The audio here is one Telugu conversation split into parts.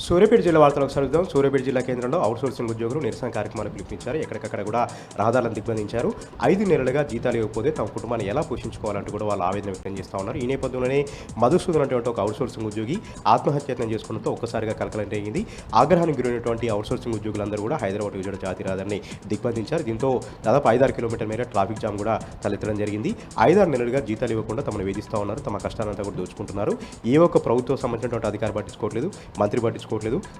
సూర్యాపేట జిల్లా వార్తలకు స్వాగతం. సూర్యాపేట జిల్లా కేంద్రంలో అవుట్సోర్సింగ్ ఉద్యోగులు నిరసన కార్యక్రమాలు పిలుపునిచ్చారు. ఎక్కడికక్కడ కూడా రహదారులను దిగ్బంధించారు. 5 నెలలుగా జీతాలు ఇవ్వకపోతే తమ కుటుంబాన్ని ఎలా పోషించుకోవాలంటూ కూడా వాళ్ళు ఆవేదన వ్యక్తం చేస్తూ ఉన్నారు. ఈ నేపథ్యంలోనే మధుసూదన్ అనేటువంటి ఒక అవుట్సోర్సింగ్ ఉద్యోగి ఆత్మహత్యయత్నం చేసుకోవడంతో ఒక్కసారిగా కలకలం రేగింది. ఆగ్రహానికి గురైనటువంటి అవుట్సోర్సింగ్ ఉద్యోగులందరూ కూడా హైదరాబాద్ విజయవాడ జాతీయ రహదారిని దిగ్బంధించారు. దీంతో దాదాపు 5-6 కిలోమీటర్ల మేర ట్రాఫిక్ జామ్ కూడా తలెత్తడం జరిగింది. 5-6 నెలలుగా జీతాలు ఇవ్వకుండా తమను వేధిస్తూ ఉన్నారు. తమ కష్టాలంతా కూడా దోచుకుంటున్నారు. ఏ ఒక్క ప్రభుత్వం సంబంధించినటువంటి అధికారి పట్టించుకోవట్లేదు, మంత్రి పట్టించుకోవట్లేదు.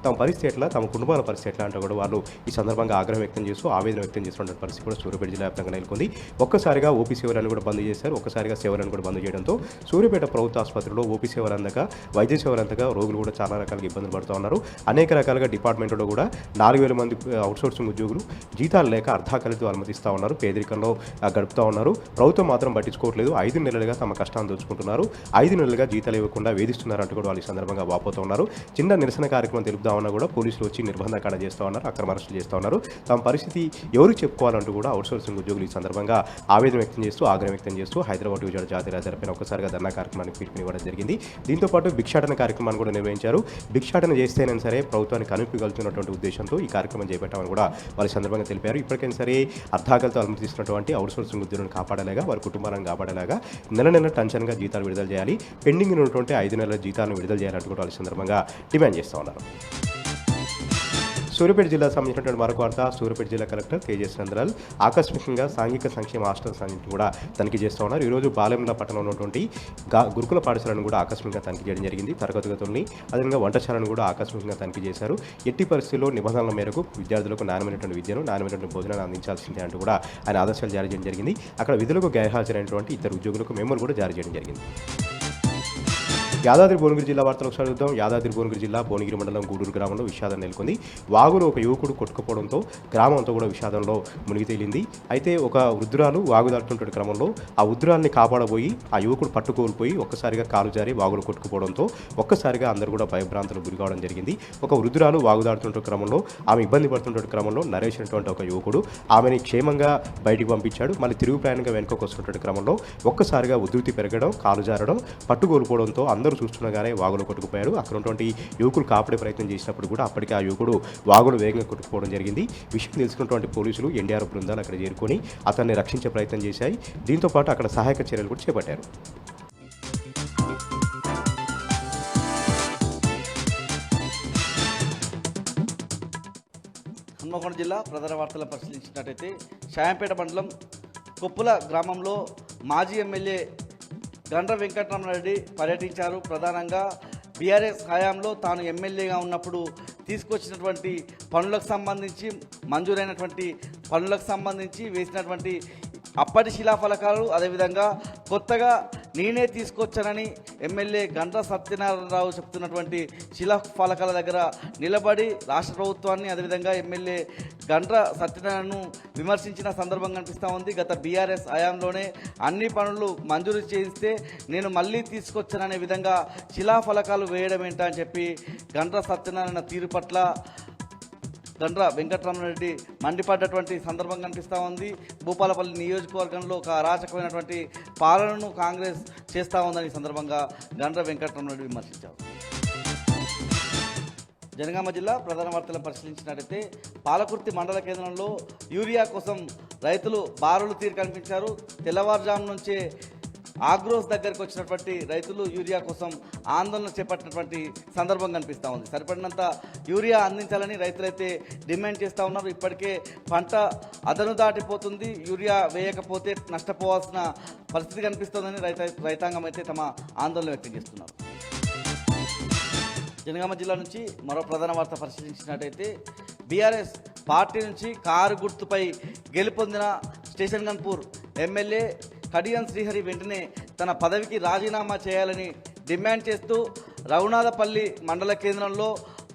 తమ పరిస్థితి ఎట్లా, తమ కుటుంబాల పరిస్థితి ఎట్లా అంటే కూడా వాళ్ళు ఈ సందర్భంగా ఆగ్రహం వ్యక్తం చేస్తూ ఆవేదన వ్యక్తం చేస్తున్న పరిస్థితి కూడా సూర్యాపేట జిల్లా వ్యాప్తంగా నెలకొంది. ఒక్కసారిగా ఓపీ సేవలను కూడా బంద్ చేశారు. ఒక్కసారిగా సేవలను కూడా బంద్ చేయడంతో సూర్యాపేట ప్రభుత్వ ఆసుపత్రిలో ఓపీ సేవలు అందక, వైద్య సేవలు అందక రోగులు కూడా చాలా రకాలుగా ఇబ్బందులు పడుతూ ఉన్నారు. అనేక రకాలుగా డిపార్ట్మెంట్లో కూడా 4,000 మంది అవుట్సోర్సింగ్ ఉద్యోగులు జీతాలు లేక అర్ధాకలితో అనుమతిస్తూ ఉన్నారు. పేదరికంలో గడుపుతూ ఉన్నారు. ప్రభుత్వం మాత్రం పట్టించుకోవట్లేదు. 5 నెలలుగా తమ కష్టాన్ని దోచుకుంటున్నారు. 5 నెలలుగా జీతాలు ఇవ్వకుండా వేధిస్తున్నారంటూ కూడా వాళ్ళు ఈ సందర్భంగా వాపోతూ ఉన్నారు. చిన్న నిరసన కార్యక్రమం తెలుపుదామన్నా కూడా పోలీసులు వచ్చి నిర్బంధకాండ చేస్తూ ఉన్నారు. అక్రమ అరెస్టులు చేస్తూ ఉన్నారు. తమ పరిస్థితి ఎవరికి చెప్పుకోవాలంటూ కూడా అవుట్సోర్సింగ్ ఉద్యోగులు ఈ సందర్భంగా ఆవేదన వ్యక్తం చేస్తూ ఆగ్రహం వ్యక్తం చేస్తూ హైదరాబాద్ విజయవాడ జాతీయ రహదారిపైన ఒక్కసారిగా ధర్నా కార్యక్రమానికి పిలుపునివ్వడం జరిగింది. దీంతో పాటు భిక్షాటన కార్యక్రమాన్ని కూడా నిర్వహించారు. భిక్షాటన చేస్తేనే సరే ప్రభుత్వానికి కనుపిగలుతున్నటువంటి ఉద్దేశంతో ఈ కార్యక్రమం చేపట్టామని కూడా వారి సందర్భంగా తెలిపారు. ఇప్పటికైనా సరే అర్ధాకలతో అనుమతిస్తున్నటువంటి అవుట్సోర్సింగ్ ఉద్యోగులను కాపాడేలాగా, వారి కుటుంబాలను కాపాడేలాగా నెల టెన్షన్గా జీతాలు విడుదల చేయాలి. పెండింగ్ ఉన్నటువంటి 5 నెలల జీతాలను విడుదల చేయాలంటూ కూడా వాళ్ళ సందర్భంగా డిమాండ్ చేస్తూ ఉన్నారు. సూర్యాపేట జిల్లా సంబంధించినటువంటి మరొక వార్త. సూర్యాపేట జిల్లా కలెక్టర్ కేజెస్ నందలాల్ ఆకస్మికంగా సాంఘిక సంక్షేమ హాస్టల్ సంఘటన కూడా తనిఖీ చేస్తూ ఉన్నారు. ఈరోజు బాలెంల పట్టణంలో ఉన్నటువంటి గురుకుల పాఠశాలను కూడా ఆకస్మికంగా తనిఖీ చేయడం జరిగింది. తరగతి గదుల్ని అదేవిధంగా వంటశాలను కూడా ఆకస్మికంగా తనిఖీ చేశారు. ఎట్టి పరిస్థితుల్లో నిబంధనల మేరకు విద్యార్థులకు నాణ్యమైనటువంటి విద్యను, నాణ్యమైనటువంటి భోజనాన్ని అందించాల్సిందే అంటూ కూడా ఆయన ఆదేశాలు జారీ చేయడం జరిగింది. అక్కడ విధులకు గైర్హాజరైనటువంటి ఇద్దరు ఉద్యోగులకు మెమోలు కూడా జారీ చేయడం జరిగింది. యాదాద్రి భువనగిరి జిల్లా వార్తలకు స్వాగతం. యాదాద్రి భువనగిరి జిల్లా భువనగిరి మండలం గూడూరు గ్రామంలో విషాదం నెలకొంది. వాగులో ఒక యువకుడు కొట్టుకుపోవడంతో గ్రామం అంతా కూడా విషాదంలో మునిగి తేలింది. అయితే ఒక వృద్ధురాలు వాగు దాటుతున్న క్రమంలో ఆ వృద్ధురాల్ని కాపాడబోయి ఆ యువకుడు పట్టుకోల్పోయి ఒక్కసారిగా కాలు జారి వాగులో కొట్టుకుపోవడంతో ఒక్కసారిగా అందరూ కూడా భయభ్రాంతులు గురి కావడం జరిగింది. ఒక వృద్ధురాలు వాగు దాటుతున్న క్రమంలో ఆమె ఇబ్బంది పడుతున్న క్రమంలో నరేష్ అనేటువంటి ఒక యువకుడు ఆమెని క్షేమంగా బయటికి పంపించాడు. మళ్ళీ తిరుగు ప్రయాణంగా వెనుకకు వస్తున్నటువంటి క్రమంలో ఒక్కసారిగా ఉధృతి పెరగడం, కాలు జారడం, పట్టుకోల్పోవడంతో అందరూ చూస్తుండగానే వాగులో కొట్టుకుపోయాడు. అక్కడ ఉన్నటువంటి యువకులు కాపాడే ప్రయత్నం చేసినప్పుడు కూడా అప్పటికే ఆ యువకుడు వాగులో వేగంగా కొట్టుకుపోవడం జరిగింది. విషయం తెలుసుకున్నటువంటి పోలీసులు, ఎన్డీఆర్ఎఫ్ బృందాలు అక్కడ చేరుకొని అతన్ని రక్షించే ప్రయత్నం చేశాయి. దీంతో పాటు అక్కడ సహాయక చర్యలు కూడా చేపట్టారు. హన్మకొండ జిల్లా ప్రధాన వార్తలను పరిశీలించినట్టయితే షాయంపేట మండలం కొప్పుల గ్రామంలో మాజీ ఎమ్మెల్యే గండ్ర వెంకటరమణారెడ్డి పర్యటించారు. ప్రధానంగా బీఆర్ఎస్ హయాంలో తాను ఎమ్మెల్యేగా ఉన్నప్పుడు తీసుకొచ్చినటువంటి పనులకు సంబంధించి, మంజూరైనటువంటి పనులకు సంబంధించి వేసినటువంటి అప్పటి శిలాఫలకాలు, అదేవిధంగా కొత్తగా నేనే తీసుకొచ్చానని ఎమ్మెల్యే గండ్ర సత్యనారాయణరావు చెప్తున్నటువంటి శిలాఫలకాల దగ్గర నిలబడి రాష్ట్ర ప్రభుత్వాన్ని, అదేవిధంగా ఎమ్మెల్యే గండ్ర సత్యనారాయణను విమర్శించిన సందర్భం కనిపిస్తూ ఉంది. గత బీఆర్ఎస్ హయాంలోనే అన్ని పనులు మంజూరు చేయిస్తే నేను మళ్ళీ తీసుకొచ్చాననే విధంగా శిలాఫలకాలు వేయడం ఏంటా అని చెప్పి గండ్ర సత్యనారాయణ తీరు పట్ల గండ్ర వెంకటరమణారెడ్డి మండిపడ్డటువంటి సందర్భం కనిపిస్తూ ఉంది. భూపాలపల్లి నియోజకవర్గంలో ఒక అరాచకమైనటువంటి పాలనను కాంగ్రెస్ చేస్తూ ఉందని సందర్భంగా గండ్ర వెంకటరమణారెడ్డి విమర్శించారు. జనగామ జిల్లా ప్రధాన వార్తలను పరిశీలించినట్టయితే పాలకుర్తి మండల కేంద్రంలో యూరియా కోసం రైతులు బారులు తీరు కనిపించారు. తెల్లవారుజాము నుంచే ఆగ్రోస్ దగ్గరికి వచ్చినటువంటి రైతులు యూరియా కోసం ఆందోళన చేపట్టినటువంటి సందర్భం కనిపిస్తూ ఉంది. సరిపడినంత యూరియా అందించాలని రైతులైతే డిమాండ్ చేస్తూ ఉన్నారు. ఇప్పటికే పంట అదను దాటిపోతుంది, యూరియా వేయకపోతే నష్టపోవాల్సిన పరిస్థితి కనిపిస్తోందని రైతాంగం అయితే తమ ఆందోళన వ్యక్తం చేస్తున్నారు. జనగామ జిల్లా నుంచి మరో ప్రధాన వార్త పరిశీలించినట్టయితే బీఆర్ఎస్ పార్టీ నుంచి కారు గుర్తుపై గెలుపొందిన స్టేషన్ గన్పూర్ ఎమ్మెల్యే కడియం శ్రీహరి వెంటనే తన పదవికి రాజీనామా చేయాలని డిమాండ్ చేస్తూ రఘునాథపల్లి మండల కేంద్రంలో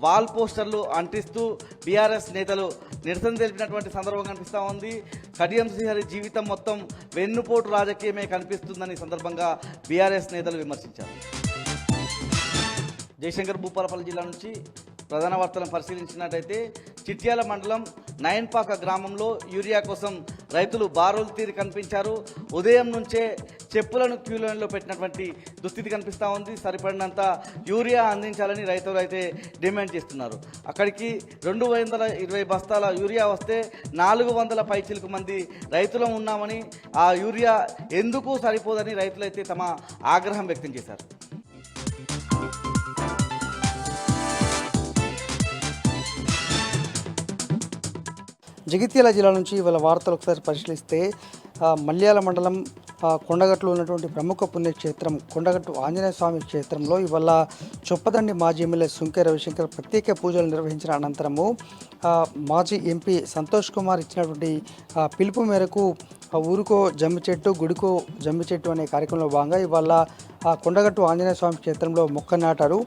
వాల్ పోస్టర్లు అంటిస్తూ బీఆర్ఎస్ నేతలు నిరసన తెలిపినటువంటి సందర్భం కనిపిస్తూ ఉంది. కడియం శ్రీహరి జీవితం మొత్తం వెన్నుపోటు రాజకీయమే కనిపిస్తుందని సందర్భంగా బీఆర్ఎస్ నేతలు విమర్శించారు. జయశంకర్ భూపాలపల్లి జిల్లా నుంచి ప్రధాన వార్తలను పరిశీలించినట్టయితే చిట్యాల మండలం నయన్పాక గ్రామంలో యూరియా కోసం రైతులు బారులు తీరి కనిపించారు. ఉదయం నుంచే చెప్పులను క్యూ లైన్లో పెట్టినటువంటి దుస్థితి కనిపిస్తూ ఉంది. సరిపడినంత యూరియా అందించాలని రైతులు అయితే డిమాండ్ చేస్తున్నారు. అక్కడికి 220 బస్తాల యూరియా వస్తే 400 పైచిలకు మంది రైతులం ఉన్నామని, ఆ యూరియా ఎందుకు సరిపోదని రైతులైతే తమ ఆగ్రహం వ్యక్తం చేశారు. జగిత్యాల జిల్లా నుంచి ఇవాళ వార్తలు ఒకసారి పరిశీలిస్తే మల్యాల మండలం కొండగట్టులో ఉన్నటువంటి ప్రముఖ పుణ్యక్షేత్రం కొండగట్టు ఆంజనేయ స్వామి క్షేత్రంలో ఇవాళ చొప్పదండి మాజీ ఎమ్మెల్యే సుంకే రవిశంకర్ ప్రత్యేక పూజలు నిర్వహించిన అనంతరము మాజీ ఎంపీ సంతోష్ కుమార్ ఇచ్చినటువంటి పిలుపు మేరకు ఊరుకో జమ్మి చెట్టు గుడికో జమ్మి చెట్టు అనే కార్యక్రమంలో భాగంగా ఇవాళ కొండగట్టు ఆంజనేయ స్వామి క్షేత్రంలో మొక్క నాటారు.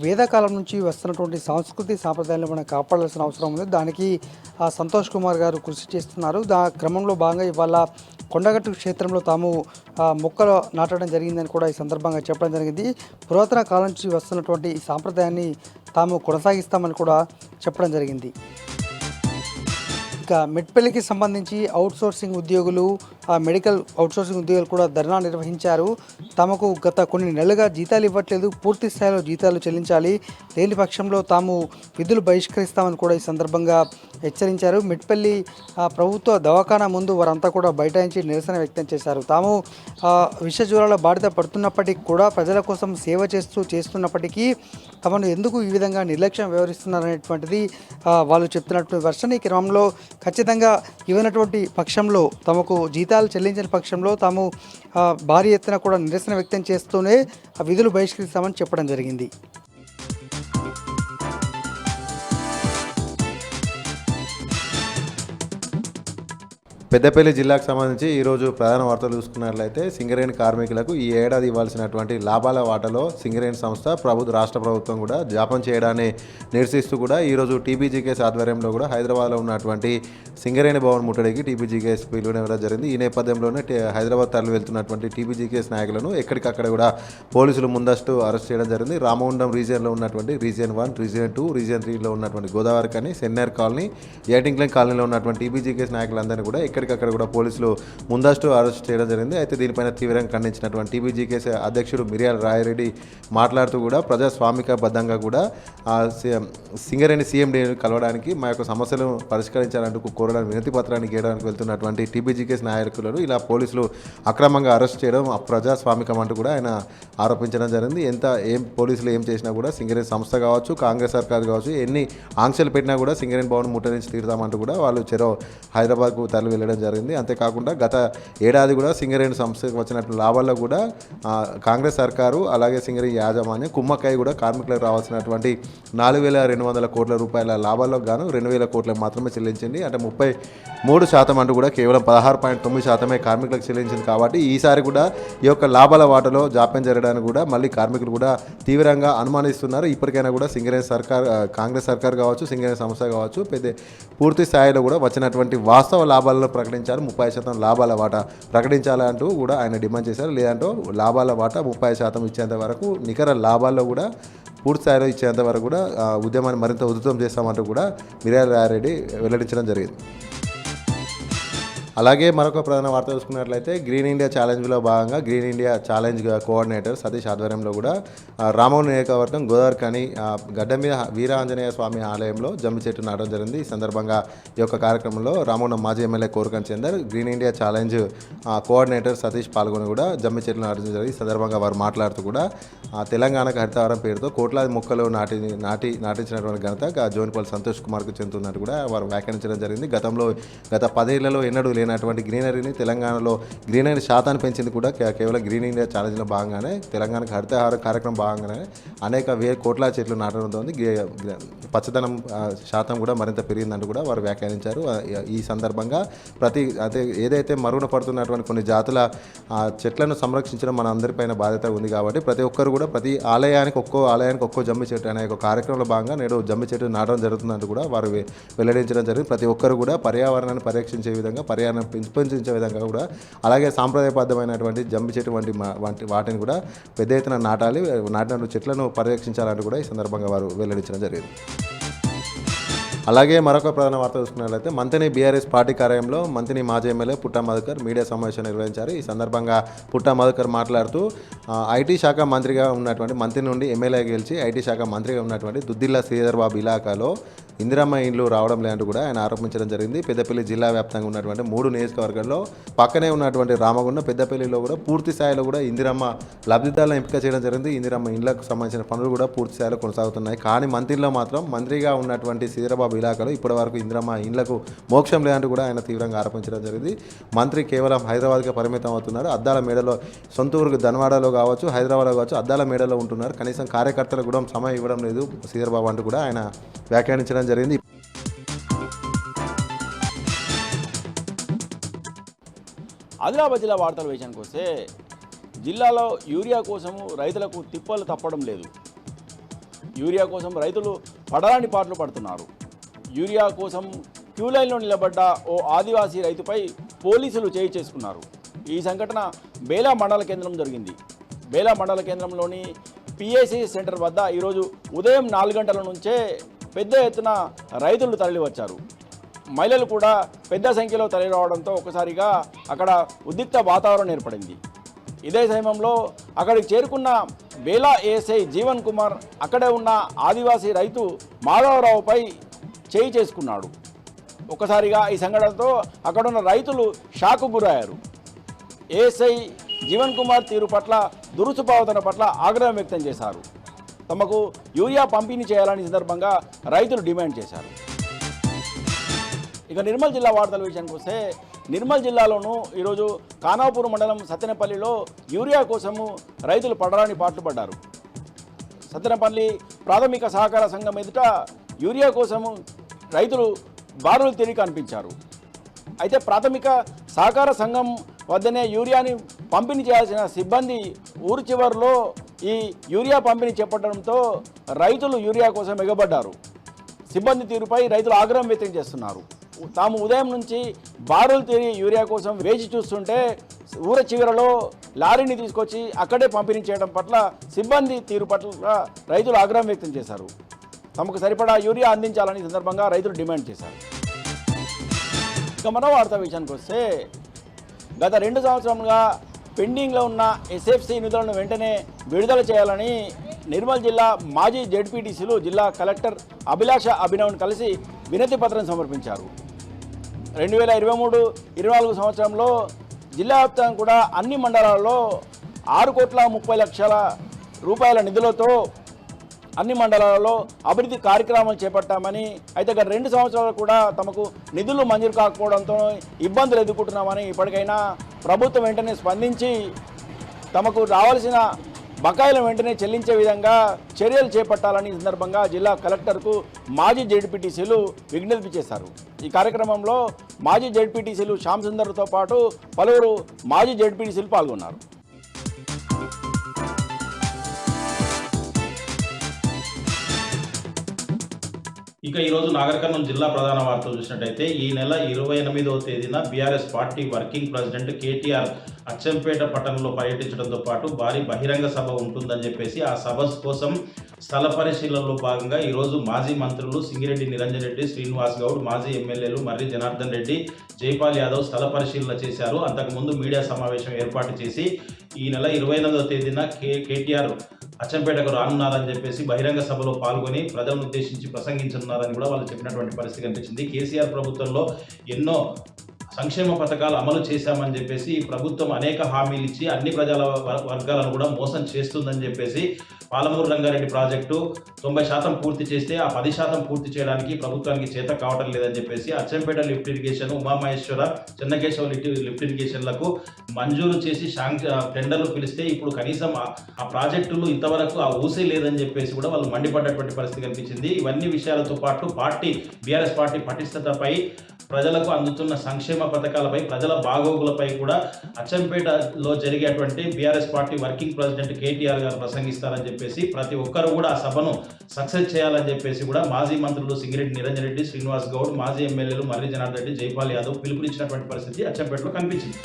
వేదకాలం నుంచి వస్తున్నటువంటి సంస్కృతి సాంప్రదాయాలను మనం కాపాడాల్సిన అవసరం ఉంది. దానికి సంతోష్ కుమార్ గారు కృషి చేస్తున్నారు. క్రమంలో భాగంగా ఇవాళ కొండగట్టు క్షేత్రంలో తాము మొక్కలు నాటడం జరిగిందని కూడా ఈ సందర్భంగా చెప్పడం జరిగింది. పురాతన కాలం నుంచి వస్తున్నటువంటి ఈ సాంప్రదాయాన్ని తాము కొనసాగిస్తామని కూడా చెప్పడం జరిగింది. ఇక మెట్పల్లికి సంబంధించి అవుట్సోర్సింగ్ ఉద్యోగులు మెడికల్ అవుట్సోర్సింగ్ ఉద్యోగులు కూడా ధర్నా నిర్వహించారు. తమకు గత కొన్ని నెలలుగా జీతాలు ఇవ్వట్లేదు, పూర్తి స్థాయిలో జీతాలు చెల్లించాలి, లేని పక్షంలో తాము విధులు బహిష్కరిస్తామని కూడా ఈ సందర్భంగా హెచ్చరించారు. మెట్పల్లి ప్రభుత్వ దవాఖానా ముందు వారంతా కూడా బైఠాయించి నిరసన వ్యక్తం చేశారు. తాము విష జ్వరాల బాధిత పడుతున్నప్పటికీ కూడా ప్రజల కోసం సేవ చేస్తున్నప్పటికీ తమను ఎందుకు ఈ విధంగా నిర్లక్ష్యం వ్యవహరిస్తున్నారనేటువంటిది వాళ్ళు చెప్తున్నటువంటి వర్షం. ఈ క్రమంలో ఖచ్చితంగా ఇవ్వనటువంటి పక్షంలో తమకు జీతాలు చెల్లించిన పక్షంలో తాము భారీ ఎత్తున కూడా నిరసన వ్యక్తం చేస్తూనే విధులు బహిష్కరిస్తామని చెప్పడం జరిగింది. పెద్దపల్లి జిల్లాకు సంబంధించి ఈరోజు ప్రధాన వార్తలు చూసుకున్నట్లయితే సింగరేణి కార్మికులకు ఈ ఏడాది ఇవ్వాల్సినటువంటి లాభాల వాటాలో సింగరేణి సంస్థ రాష్ట్ర ప్రభుత్వం కూడా జాపం చేయడాన్ని నిరసిస్తూ కూడా ఈరోజు టీబీజీకేఎస్ ఆధ్వర్యంలో కూడా హైదరాబాద్లో ఉన్నటువంటి సింగరేణి భవన్ ముట్టడికి టీబీజీకేఎస్ పిలువడం జరిగింది. ఈ నేపథ్యంలోనే హైదరాబాద్ తరలి వెళ్తున్నటువంటి టీబీజీకేఎస్ నాయకులను ఎక్కడికక్కడ కూడా పోలీసులు ముందస్తు అరెస్ట్ చేయడం జరిగింది. రామగుండం రీజియన్లో ఉన్నటువంటి రీజియన్ 1, రీజియన్ 2, రీజియన్ 3లో ఉన్నటువంటి గోదావరి కాలనీ, సెన్నర్ కాలనీ, ఏటింగ్లైన్ కాలనీలో ఉన్నటువంటి టీబీజీకేఎస్ నాయకులందరినీ కూడా ఎక్కడికక్కడ కూడా పోలీసులు ముందస్తు అరెస్ట్ చేయడం జరిగింది. అయితే దీనిపైన తీవ్రంగా ఖండించినటువంటి టీబీజీకేఎస్ అధ్యక్షుడు మిర్యాల రాయరెడ్డి మాట్లాడుతూ కూడా ప్రజాస్వామికబద్ధంగా కూడా సింగరేణి సీఎండీ కలవడానికి మా యొక్క సమస్యలను పరిష్కరించాలంటూ కోరడానికి వినతి పత్రాన్ని గీయడానికి వెళ్తున్నటువంటి టీబీజీకేఎస్ నాయకులను ఇలా పోలీసులు అక్రమంగా అరెస్ట్ చేయడం అప్రజాస్వామికం అంటూ కూడా ఆయన ఆరోపించడం జరిగింది. పోలీసులు ఏం చేసినా కూడా సింగరేణి సంస్థ కావచ్చు, కాంగ్రెస్ సర్కార్ కావచ్చు, ఎన్ని ఆంక్షలు పెట్టినా కూడా సింగరేణి భవన్ ముట్టడించి తీరుతామంటూ కూడా వాళ్ళు హైదరాబాద్కు తరలి వెళ్ళడం జరిగింది. అంతేకాకుండా గత ఏడాది కూడా సింగరేణి సంస్థకు వచ్చినటువంటి లాభాల్లో కూడా కాంగ్రెస్ సర్కారు అలాగే సింగరేణి యాజమాన్యం కుమ్మక్కయ్య కూడా కార్మికులకు రావాల్సినటువంటి 4,200 కోట్ల రూపాయల లాభాల్లో గాను 2,000 కోట్లకు మాత్రమే చెల్లించింది. అంటే 33% అంటూ కూడా కేవలం 16.9% కార్మికులకు చెల్లించింది. కాబట్టి ఈసారి కూడా ఈ యొక్క లాభాల వాటలో జాప్యం జరగడానికి కూడా మళ్ళీ కార్మికులు కూడా తీవ్రంగా అనుమానిస్తున్నారు. ఇప్పటికైనా కూడా సింగరేణి సర్కార్, కాంగ్రెస్ సర్కార్ కావచ్చు, సింగరేణి సంస్థ కావచ్చు పూర్తి స్థాయిలో కూడా వచ్చినటువంటి వాస్తవ లాభాలను ప్రకటించారు. 30% లాభాల వాటా ప్రకటించాలంటూ కూడా ఆయన డిమాండ్ చేశారు. లేదంటూ లాభాల వాటా 30% ఇచ్చేంత వరకు, నికర లాభాల్లో కూడా పూర్తి స్థాయిలో ఇచ్చేంత వరకు కూడా ఉద్యమాన్ని మరింత ఉధృతం చేస్తామంటూ కూడా మిర్యాల రాయారెడ్డి వెల్లడించడం జరిగింది. అలాగే మరొక ప్రధాన వార్త చూసుకున్నట్లయితే గ్రీన్ ఇండియా ఛాలెంజ్లో భాగంగా green India challenge coordinator Satish ఆధ్వర్యంలో కూడా రామగుండం నియోజకవర్గం గోదావరి కాని గడ్డ మీద వీరాంజనేయ స్వామి ఆలయంలో జమ్మి చెట్టు నాటడం జరిగింది. ఈ సందర్భంగా ఈ యొక్క కార్యక్రమంలో రామగుండం మాజీ MLA Korukanti Chandar, green India challenge coordinator Satish పాల్గొని కూడా జమ్మి చెట్లు నాటడం జరిగింది. ఈ సందర్భంగా వారు మాట్లాడుతూ కూడా తెలంగాణకు హరితహారం పేరుతో కోట్లాది మొక్కలు నాటించినటువంటి ఘనత జోనిపల్లి సంతోష్ కుమార్కు చెందుతున్నట్టు కూడా వారు వ్యాఖ్యానించడం జరిగింది. గత 10 ఏళ్లలో ఎన్నడూ లేనటువంటి గ్రీనరీని తెలంగాణలో గ్రీనరీ శాతాన్ని పెంచింది కూడా కేవలం గ్రీన్ ఇండియా ఛాలెంజ్లో భాగంగానే తెలంగాణకు హరితహార కార్యక్రమం భాగంగానే అనేక కోట్ల చెట్లు నాటడంతో పచ్చదనం శాతం కూడా మరింత పెరిగిందంటూ కూడా వారు వ్యాఖ్యానించారు. ఈ సందర్భంగా ఏదైతే మరుగున పడుతున్నటువంటి కొన్ని జాతుల చెట్లను సంరక్షించడం మన అందరిపైన బాధ్యత ఉంది. కాబట్టి ప్రతి ఒక్కరు కూడా ప్రతి ఆలయానికి ఒక్కో జమ్మి చెట్టు అనే ఒక కార్యక్రమంలో భాగంగా నేడు జమ్మి చెట్టు నాటడం జరుగుతుందంటూ కూడా వారు వెల్లడించడం జరిగింది. ప్రతి ఒక్కరు కూడా పర్యావరణాన్ని పరిరక్షించే విధంగా, పర్యావరణం పెంపొందించే విధంగా కూడా, అలాగే సాంప్రదాయబద్ధమైనటువంటి జమ్మి చెట్టు వంటి వాటిని కూడా పెద్ద ఎత్తున నాటిన చెట్లను పరిరక్షించాలంటూ కూడా ఈ సందర్భంగా వారు వెల్లడించడం జరిగింది. అలాగే మరొక ప్రధాన వార్త చూసుకున్నట్లయితే మంత్రిని బీఆర్ఎస్ పార్టీ కార్యాలయంలో మంత్రిని మాజీ ఎమ్మెల్యే పుట్టా మధుకర్ మీడియా సమావేశం నిర్వహించారు. ఈ సందర్భంగా పుట్టా మధుకర్ మాట్లాడుతూ ఐటీ శాఖ మంత్రిగా ఉన్నటువంటి మంత్రి నుండి ఎమ్మెల్యే గెలిచి ఐటీ శాఖ మంత్రిగా ఉన్నటువంటి దుద్దిల్ల శ్రీధర్ బాబు ఇలాకాలో ఇందిరమ్మ ఇండ్లు రావడం లేదంటూ కూడా ఆయన ఆరోపించడం జరిగింది. పెద్దపల్లి జిల్లా వ్యాప్తంగా ఉన్నటువంటి 3 నియోజకవర్గాల్లో పక్కనే ఉన్నటువంటి రామగుండం, పెద్దపల్లిలో కూడా పూర్తి స్థాయిలో కూడా ఇందిరమ్మ లబ్ధిదారులను ఎంపిక చేయడం జరిగింది. ఇందిరమ్మ ఇండ్లకు సంబంధించిన పనులు కూడా పూర్తి స్థాయిలో కొనసాగుతున్నాయి. కానీ మంత్రిలో మాత్రం మంత్రిగా ఉన్నటువంటి శ్రీధరబాబు ఇలాకాలో ఇప్పటివరకు ఇందిరమ్మ ఇండ్లకు మోక్షం లేదంటూ కూడా ఆయన తీవ్రంగా ఆరోపించడం జరిగింది. మంత్రి కేవలం హైదరాబాద్కే పరిమితం అవుతున్నారు. అద్దాల మేడలో సొంత ఊరికి ధన్వాడలో కావచ్చు, హైదరాబాద్లో కావచ్చు అద్దాల మేడలో ఉంటున్నారు. కనీసం కార్యకర్తలకు కూడా సమయం ఇవ్వడం లేదు శ్రీధరబాబు అంటూ కూడా ఆయన వ్యాఖ్యానించడం జరిగింది. ఆదిలాబాద్ జిల్లా వార్తల విషయానికి వస్తే జిల్లాలో యూరియా కోసము రైతులకు తిప్పలు తప్పడం లేదు. యూరియా కోసం రైతులు పడరాని పాటలు పడుతున్నారు. యూరియా కోసం క్యూ లైన్లో నిలబడ్డ ఓ ఆదివాసీ రైతుపై పోలీసులు చేయి చేసుకున్నారు. ఈ సంఘటన బేలా మండల కేంద్రం జరిగింది. బేలా మండల కేంద్రంలోని పిఏసి సెంటర్ వద్ద ఈరోజు ఉదయం 4 గంటల నుంచే పెద్ద ఎత్తున రైతులు తరలివచ్చారు. మహిళలు కూడా పెద్ద సంఖ్యలో తరలిరావడంతో ఒకసారిగా అక్కడ ఉద్రిక్త వాతావరణం ఏర్పడింది. ఇదే సమయంలో అక్కడికి చేరుకున్న బేలా ఏఎస్ఐ జీవన్ కుమార్ అక్కడే ఉన్న ఆదివాసీ రైతు మాధవరావుపై చేయి చేసుకున్నాడు. ఒక్కసారిగా ఈ సంఘటనతో అక్కడున్న రైతులు షాకు గురయ్యారు. ఏఎస్ఐ జీవన్ కుమార్ తీరు పట్ల దురుసుపావతన పట్ల ఆగ్రహం వ్యక్తం చేశారు. తమకు యూరియా పంపిణీ చేయాలని సందర్భంగా రైతులు డిమాండ్ చేశారు. ఇక నిర్మల్ జిల్లా వార్తల విషయానికి వస్తే నిర్మల్ జిల్లాలోనూ ఈరోజు ఖానాపూర్ మండలం సత్తెనపల్లిలో యూరియా కోసము రైతులు పడరాని పాట్లు పడ్డారు. సత్తెనపల్లి ప్రాథమిక సహకార సంఘం ఎదుట యూరియా కోసము రైతులు బారులు తిరిగి కనిపించారు. అయితే ప్రాథమిక సహకార సంఘం వద్దనే యూరియాని పంపిణీ చేయాల్సిన సిబ్బంది ఊరు చివరిలో ఈ యూరియా పంపిణీ చేపట్టడంతో రైతులు యూరియా కోసం ఎగబడ్డారు. సిబ్బంది తీరుపై రైతులు ఆగ్రహం వ్యక్తం చేస్తున్నారు. తాము ఉదయం నుంచి బారులు తిరిగి యూరియా కోసం వేచి చూస్తుంటే ఊర చివరలో లారీని తీసుకొచ్చి అక్కడే పంపిణీ చేయడం పట్ల సిబ్బంది తీరు పట్ల రైతులు ఆగ్రహం వ్యక్తం చేశారు. తమకు సరిపడా యూరియా అందించాలని సందర్భంగా రైతులు డిమాండ్ చేశారు. ఇక మరో వార్తా విషయానికి వస్తే గత 2 సంవత్సరాలుగా పెండింగ్లో ఉన్న ఎస్ఎఫ్సి నిధులను వెంటనే విడుదల చేయాలని నిర్మల్ జిల్లా మాజీ జెడ్పీటీసీలు జిల్లా కలెక్టర్ అభిలాష అభినవ్ను కలిసి వినతి పత్రం సమర్పించారు. 2023-24 సంవత్సరంలో జిల్లా వ్యాప్తంగా కూడా అన్ని మండలాల్లో 6,30,00,000 రూపాయల నిధులతో అన్ని మండలాలలో అభివృద్ధి కార్యక్రమాలు చేపట్టామని, అయితే గత 2 సంవత్సరాలు కూడా తమకు నిధులు మంజూరు కాకపోవడంతో ఇబ్బందులు ఎదుర్కొంటున్నామని, ఇప్పటికైనా ప్రభుత్వం వెంటనే స్పందించి తమకు రావాల్సిన బకాయిలను వెంటనే చెల్లించే విధంగా చర్యలు చేపట్టాలని సందర్భంగా జిల్లా కలెక్టర్కు మాజీ జెడ్పీటీసీలు విజ్ఞప్తి చేశారు. ఈ కార్యక్రమంలో మాజీ జెడ్పీటీసీలు శ్యామ్ సుందర్తో పాటు పలువురు మాజీ జెడ్పీటీసీలు పాల్గొన్నారు. ఇక ఈరోజు నాగర్ కర్నూలు జిల్లా ప్రధాన వార్తలు చూసినట్టయితే ఈ నెల 28వ తేదీన BRS party working president KTR Achampet పట్టణంలో పర్యటించడంతో పాటు భారీ బహిరంగ సభ ఉంటుందని చెప్పేసి ఆ సభ కోసం స్థల పరిశీలనలో భాగంగా ఈరోజు మాజీ మంత్రులు సింగిరెడ్డి నిరంజన్ రెడ్డి, శ్రీనివాస్ గౌడ్, మాజీ ఎమ్మెల్యేలు మర్రి జనార్దన్ రెడ్డి, జైపాల్ యాదవ్ స్థల పరిశీలన చేశారు. అంతకుముందు మీడియా సమావేశం ఏర్పాటు చేసి ఈ నెల 28వ తేదీన కేటీఆర్ అచ్చంపేటకు రానున్నారని చెప్పేసి బహిరంగ సభలో పాల్గొని ప్రజలను ఉద్దేశించి ప్రసంగించనున్నారని కూడా వాళ్ళు చెప్పినటువంటి పరిస్థితి కనిపించింది. కేసీఆర్ ప్రభుత్వంలో ఎన్నో సంక్షేమ పథకాలు అమలు చేశామని చెప్పేసి ఈ ప్రభుత్వం అనేక హామీలు ఇచ్చి అన్ని ప్రజల వర్గాలను కూడా మోసం చేస్తుందని చెప్పేసి పాలమూరు రంగారెడ్డి ప్రాజెక్టు 90% పూర్తి చేస్తే ఆ 10% పూర్తి చేయడానికి ప్రభుత్వానికి చేత కావటం లేదని చెప్పేసి Achampet lift irrigation, Umamaheshwara, Chennakeshava lift ఇరిగేషన్లకు మంజూరు చేసి టెండర్లు పిలిస్తే ఇప్పుడు కనీసం ఆ ప్రాజెక్టులు ఇంతవరకు ఆ ఊసే లేదని చెప్పేసి కూడా వాళ్ళు మండిపడ్డటువంటి పరిస్థితి కనిపించింది. ఇవన్నీ విషయాలతో పాటు బీఆర్ఎస్ పార్టీ పటిష్టతపై, ప్రజలకు అందుతున్న సంక్షేమ పథకాలపై, ప్రజల బాగోగులపై కూడా అచ్చంపేటలో జరిగేటువంటి BRS party working president KTR గారు ప్రసంగిస్తారని చెప్పేసి ప్రతి ఒక్కరు కూడా ఆ సభను సక్సెస్ చేయాలని చెప్పేసి కూడా మాజీ మంత్రులు సింగిరెడ్డి నిరంజన్ రెడ్డి, శ్రీనివాస్ గౌడ్, మాజీ ఎమ్మెల్యేలు మర్రి జనార్దన్ రెడ్డి, జైపాల్ యాదవ్ పిలుపునిచ్చినటువంటి పరిస్థితి అచ్చంపేటలో కనిపించింది.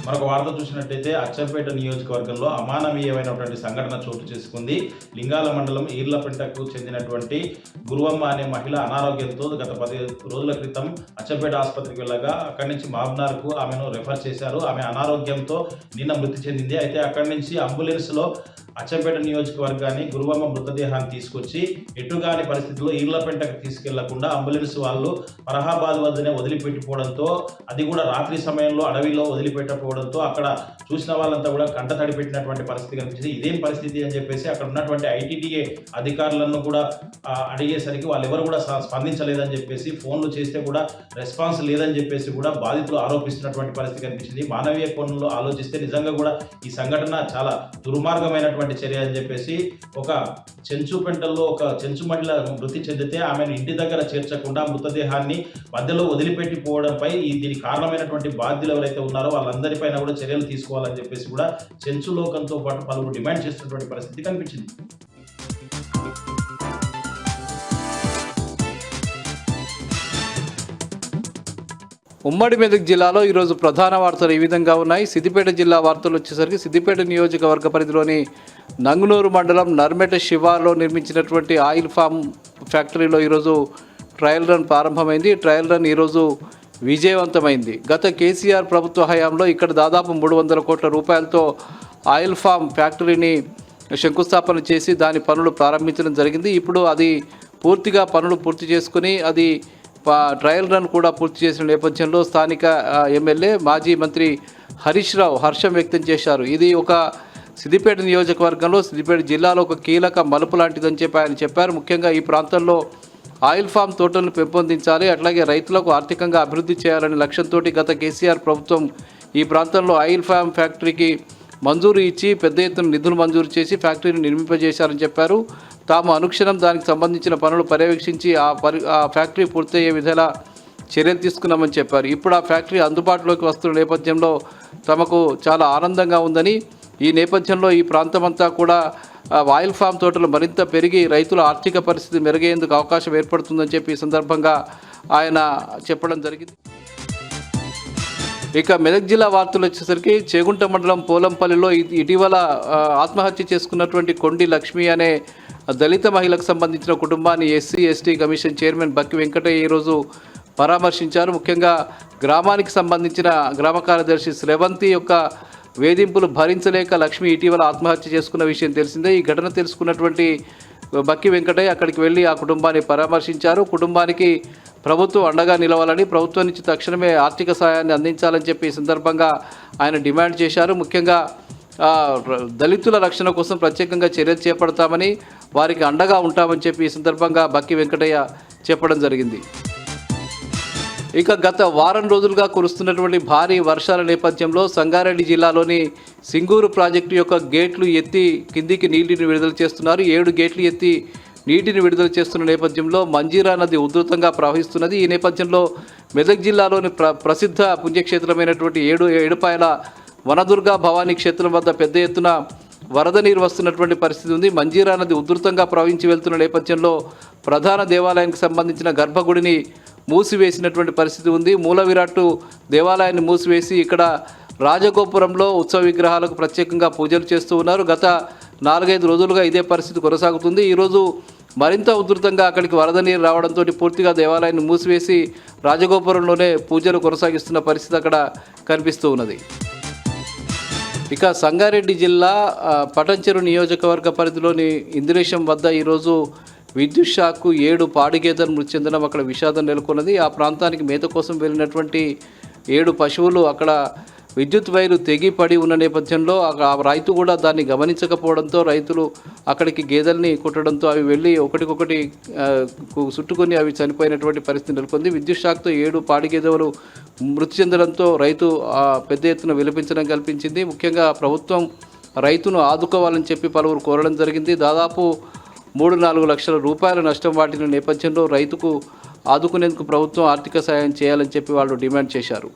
మరొక వార్త చూసినట్టయితే అచ్చంపేట నియోజకవర్గంలో అమానవీయమైనటువంటి సంఘటన చోటు చేసుకుంది. లింగాల మండలం ఈర్లపెంటకు చెందినటువంటి గురువమ్మ అనే మహిళ అనారోగ్యంతో గత 10 రోజుల క్రితం అచ్చంపేట ఆసుపత్రికి వెళ్ళగా అక్కడి నుంచి మాబ్నార్కు ఆమెను రెఫర్ చేశారు. ఆమె అనారోగ్యంతో నిన్న మృతి చెందింది. అయితే అక్కడి నుంచి అంబులెన్స్లో అచ్చంపేట నియోజకవర్గాన్ని గురువమ్మ మృతదేహాన్ని తీసుకొచ్చి ఎటుగాని పరిస్థితుల్లో ఈర్లపెంటకు తీసుకెళ్లకుండా అంబులెన్స్ వాళ్ళు ఫరహాబాద్ వద్దనే వదిలిపెట్టిపోవడంతో, అది కూడా రాత్రి సమయంలో అడవిలో వదిలిపెట్టకపోవడంతో అక్కడ చూసిన వాళ్ళంతా కూడా కంట తడి పెట్టినటువంటి పరిస్థితి కనిపించింది. ఇదేం పరిస్థితి అని చెప్పేసి అక్కడ ఉన్నటువంటి ఐటీడీఏ అధికారులను కూడా అడిగేసరికి వాళ్ళు ఎవరు కూడా స్పందించలేదని చెప్పేసి, ఫోన్లు చేస్తే కూడా రెస్పాన్స్ లేదని చెప్పేసి కూడా బాధితులు ఆరోపిస్తున్నటువంటి పరిస్థితి కనిపించింది. మానవీయ కోణంలో ఆలోచిస్తే నిజంగా కూడా ఈ సంఘటన చాలా దుర్మార్గమైనటువంటి చర్య అని చెప్పేసి, ఒక చెంచుపెంటల్లో ఒక చెంచు మహిళ మృతి చెందితే ఆమెను ఇంటి దగ్గర చేర్చకుండా మృతదేహాన్ని మధ్యలో వదిలిపెట్టిపోవడంపై దీనికి కారణమైనటువంటి బాధ్యులు ఎవరైతే ఉన్నారో వాళ్ళందరిపైన కూడా చర్యలు తీసుకోవాలని చెప్పేసి కూడా చెంచు లోకంతో పాటు పలువురు డిమాండ్ చేస్తున్నటువంటి పరిస్థితి కనిపించింది. ఉమ్మడి మెదక్ జిల్లాలో ఈరోజు ప్రధాన వార్తలు ఈ విధంగా ఉన్నాయి. సిద్దిపేట జిల్లా వార్తలు వచ్చేసరికి సిద్దిపేట నియోజకవర్గ పరిధిలోని నంగునూరు మండలం నర్మెట శివార్లో నిర్మించినటువంటి ఆయిల్ ఫామ్ ఫ్యాక్టరీలో ఈరోజు ట్రయల్ రన్ ప్రారంభమైంది. ట్రయల్ రన్ ఈరోజు విజయవంతమైంది. గత కేసీఆర్ ప్రభుత్వ హయాంలో ఇక్కడ దాదాపు 300 కోట్ల రూపాయలతో ఆయిల్ ఫామ్ ఫ్యాక్టరీని శంకుస్థాపన చేసి దాని పనులు ప్రారంభించడం జరిగింది. ఇప్పుడు అది పూర్తిగా పనులు పూర్తి చేసుకుని అది ట్రయల్ రన్ కూడా పూర్తి చేసిన నేపథ్యంలో స్థానిక ఎమ్మెల్యే మాజీ మంత్రి హరీష్ రావు హర్షం వ్యక్తం చేశారు. ఇది ఒక సిద్దిపేట నియోజకవర్గంలో సిద్దిపేట జిల్లాలో ఒక కీలక మలుపు లాంటిదని చెప్పి ఆయన చెప్పారు. ముఖ్యంగా ఈ ప్రాంతంలో ఆయిల్ ఫామ్ తోటలను పెంపొందించాలి, అట్లాగే రైతులకు ఆర్థికంగా అభివృద్ధి చేయాలనే లక్ష్యంతో గత కేసీఆర్ ప్రభుత్వం ఈ ప్రాంతంలో ఆయిల్ ఫామ్ ఫ్యాక్టరీకి మంజూరు ఇచ్చి పెద్ద ఎత్తున నిధులు మంజూరు చేసి ఫ్యాక్టరీని నిర్మింపజేశారని చెప్పారు. తాము అనుక్షణం దానికి సంబంధించిన పనులు పర్యవేక్షించి ఆ ఫ్యాక్టరీ పూర్తయ్యే విధంగా చర్యలు తీసుకున్నామని చెప్పారు. ఇప్పుడు ఆ ఫ్యాక్టరీ అందుబాటులోకి వస్తున్న నేపథ్యంలో తమకు చాలా ఆనందంగా ఉందని, ఈ నేపథ్యంలో ఈ ప్రాంతమంతా కూడా ఆయిల్ ఫామ్ తోటలు మరింత పెరిగి రైతుల ఆర్థిక పరిస్థితి మెరుగయ్యేందుకు అవకాశం ఏర్పడుతుందని చెప్పి ఈ సందర్భంగా ఆయన చెప్పడం జరిగింది. ఇక మెదక్ జిల్లా వార్తలు వచ్చేసరికి చేగుంట మండలం పోలంపల్లిలో ఇటీవల ఆత్మహత్య చేసుకున్నటువంటి కొండి లక్ష్మి అనే దళిత మహిళకు సంబంధించిన కుటుంబాన్ని ఎస్సీ ఎస్టీ కమిషన్ చైర్మన్ బక్కి వెంకటయ్య ఈరోజు పరామర్శించారు. ముఖ్యంగా గ్రామానికి సంబంధించిన గ్రామ కార్యదర్శి శ్రవంతి యొక్క వేధింపులు భరించలేక లక్ష్మి ఇటీవల ఆత్మహత్య చేసుకున్న విషయం తెలిసిందే. ఈ ఘటన తెలుసుకున్నటువంటి బక్కి వెంకటయ్య అక్కడికి వెళ్ళి ఆ కుటుంబాన్ని పరామర్శించారు. కుటుంబానికి ప్రభుత్వం అండగా నిలవాలని, ప్రభుత్వం నుంచి తక్షణమే ఆర్థిక సహాయాన్ని అందించాలని చెప్పి ఈ సందర్భంగా ఆయన డిమాండ్ చేశారు. ముఖ్యంగా దళితుల రక్షణ కోసం ప్రత్యేకంగా చర్యలు చేపడతామని, వారికి అండగా ఉంటామని చెప్పి ఈ సందర్భంగా బక్కి వెంకటయ్య చెప్పడం జరిగింది. ఇక గత వారం రోజులుగా కురుస్తున్నటువంటి భారీ వర్షాల నేపథ్యంలో సంగారెడ్డి జిల్లాలోని సింగూరు ప్రాజెక్టు యొక్క గేట్లు ఎత్తి కిందికి నీటిని విడుదల చేస్తున్నారు. 7 గేట్లు ఎత్తి నీటిని విడుదల చేస్తున్న నేపథ్యంలో మంజీరా నది ఉధృతంగా ప్రవహిస్తున్నది. ఈ నేపథ్యంలో మెదక్ జిల్లాలోని ప్రసిద్ధ పుణ్యక్షేత్రమైనటువంటి ఏడుపాయల వనదుర్గా భవానీ క్షేత్రం వద్ద పెద్ద ఎత్తున వరద నీరు వస్తున్నటువంటి పరిస్థితి ఉంది. మంజీరా నది ఉధృతంగా ప్రవహించి వెళ్తున్న నేపథ్యంలో ప్రధాన దేవాలయానికి సంబంధించిన గర్భగుడిని మూసివేసినటువంటి పరిస్థితి ఉంది. మూల విరాట్టు దేవాలయాన్ని మూసివేసి ఇక్కడ రాజగోపురంలో ఉత్సవ విగ్రహాలకు ప్రత్యేకంగా పూజలు చేస్తూ ఉన్నారు. గత 4-5 రోజులుగా ఇదే పరిస్థితి కొనసాగుతుంది. ఈరోజు మరింత ఉధృతంగా అక్కడికి వరద నీరు రావడంతో పూర్తిగా దేవాలయాన్ని మూసివేసి రాజగోపురంలోనే పూజలు కొనసాగిస్తున్న పరిస్థితి అక్కడ కనిపిస్తూ ఉన్నది. ఇక సంగారెడ్డి జిల్లా పటంచెరు నియోజకవర్గ పరిధిలోని ఇందిరేశం వద్ద ఈరోజు విద్యుత్ షాక్కు 7 పాడి గేదెలు మృతి చెందడం అక్కడ విషాదం నెలకొన్నది. ఆ ప్రాంతానికి మేత కోసం వెళ్ళినటువంటి 7 పశువులు అక్కడ విద్యుత్ వైరు తెగి పడి ఉన్న నేపథ్యంలో ఆ రైతు కూడా దాన్ని గమనించకపోవడంతో రైతులు అక్కడికి గేదెల్ని కొట్టడంతో అవి వెళ్ళి ఒకటికొకటి చుట్టుకొని అవి చనిపోయినటువంటి పరిస్థితి నెలకొంది. విద్యుత్ షాక్తో 7 పాడి గేదెలు మృతి చెందడంతో రైతు పెద్ద ఎత్తున విలపించడం కల్పించింది. ముఖ్యంగా ప్రభుత్వం రైతును ఆదుకోవాలని చెప్పి పలువురు కోరడం జరిగింది. దాదాపు 3-4 లక్షల రూపాయల నష్టం వాటిన నేపథ్యంలో రైతుకు ఆదుకునేందుకు ప్రభుత్వం ఆర్థిక సాయం చేయాలని చెప్పి వాళ్ళు డిమాండ్ చేశారు.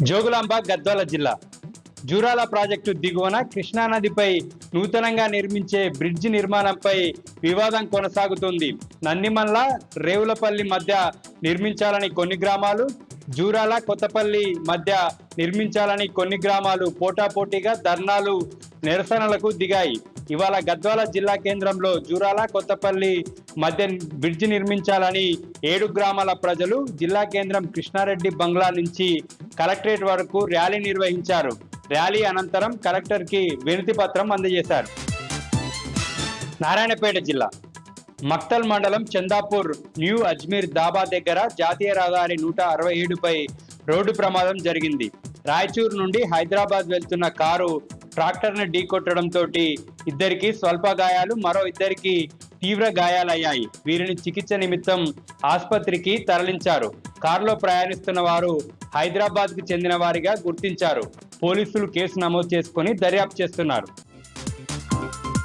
జోగులాంబ గద్వాల జిల్లా జూరాల ప్రాజెక్టు దిగువన కృష్ణానదిపై నూతనంగా నిర్మించే బ్రిడ్జి నిర్మాణంపై వివాదం కొనసాగుతుంది. నందిమల్ల రేవులపల్లి మధ్య నిర్మించాలని కొన్ని గ్రామాలు, జూరాల కొత్తపల్లి మధ్య నిర్మించాలని కొన్ని గ్రామాలు పోటాపోటీగా ధర్నాలు నిరసనలకు దిగాయి. ఇవాళ గద్వాల జిల్లా కేంద్రంలో జూరాల కొత్తపల్లి మధ్య బ్రిడ్జి నిర్మించాలని 7 గ్రామాల ప్రజలు జిల్లా కేంద్రం కృష్ణారెడ్డి బంగ్లా నుంచి కలెక్టరేట్ వరకు ర్యాలీ నిర్వహించారు. ర్యాలీ అనంతరం కలెక్టర్కి వినతి పత్రం అందజేశారు. నారాయణపేట జిల్లా మక్తల్ మండలం చందాపూర్ న్యూ అజ్మీర్ దాబా దగ్గర జాతీయ రహదారి 167పై రోడ్డు ప్రమాదం జరిగింది. రాయచూరు నుండి హైదరాబాద్ వెళ్తున్న కారు ట్రాక్టర్ను ఢీకొట్టడంతో ఇద్దరికి స్వల్ప గాయాలు, మరో ఇద్దరికి తీవ్ర గాయాలయ్యాయి. వీరిని చికిత్స నిమిత్తం ఆసుపత్రికి తరలించారు. కారులో ప్రయాణిస్తున్న వారు హైదరాబాద్కు చెందిన వారిగా గుర్తించారు. పోలీసులు కేసు నమోదు చేసుకుని దర్యాప్తు చేస్తున్నారు.